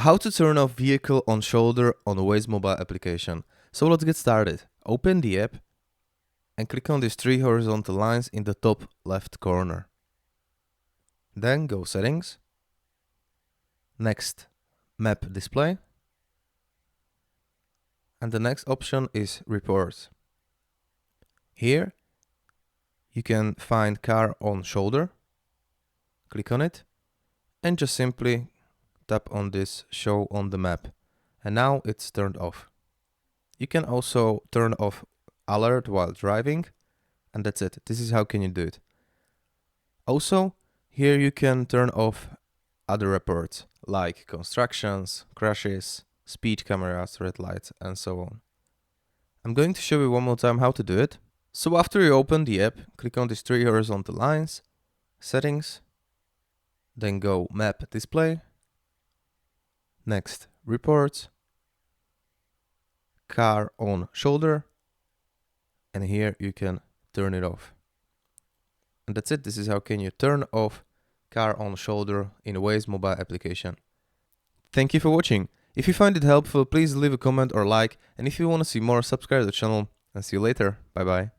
How to turn off vehicle on shoulder on the Waze mobile application. So let's get started. Open the app and click on these three horizontal lines in the top left corner. Then go settings. Next, map display. And the next option is reports. Here you can find car on shoulder. Click on it and just simply tap on this show on the map. And now it's turned off. You can also turn off alert while driving, and that's it. This is how can you do it. Also, here you can turn off other reports like constructions, crashes, speed cameras, red lights, and so on. I'm going to show you one more time how to do it. So after you open the app, click on these three horizontal lines, settings, then go map display, next reports, car on shoulder, and here you can turn it off. And that's it. This is how can you turn off car on shoulder in a Waze mobile application. Thank you for watching. If you find it helpful, please leave a comment or like, and if you want to see more, subscribe to the channel, and see you later. Bye bye.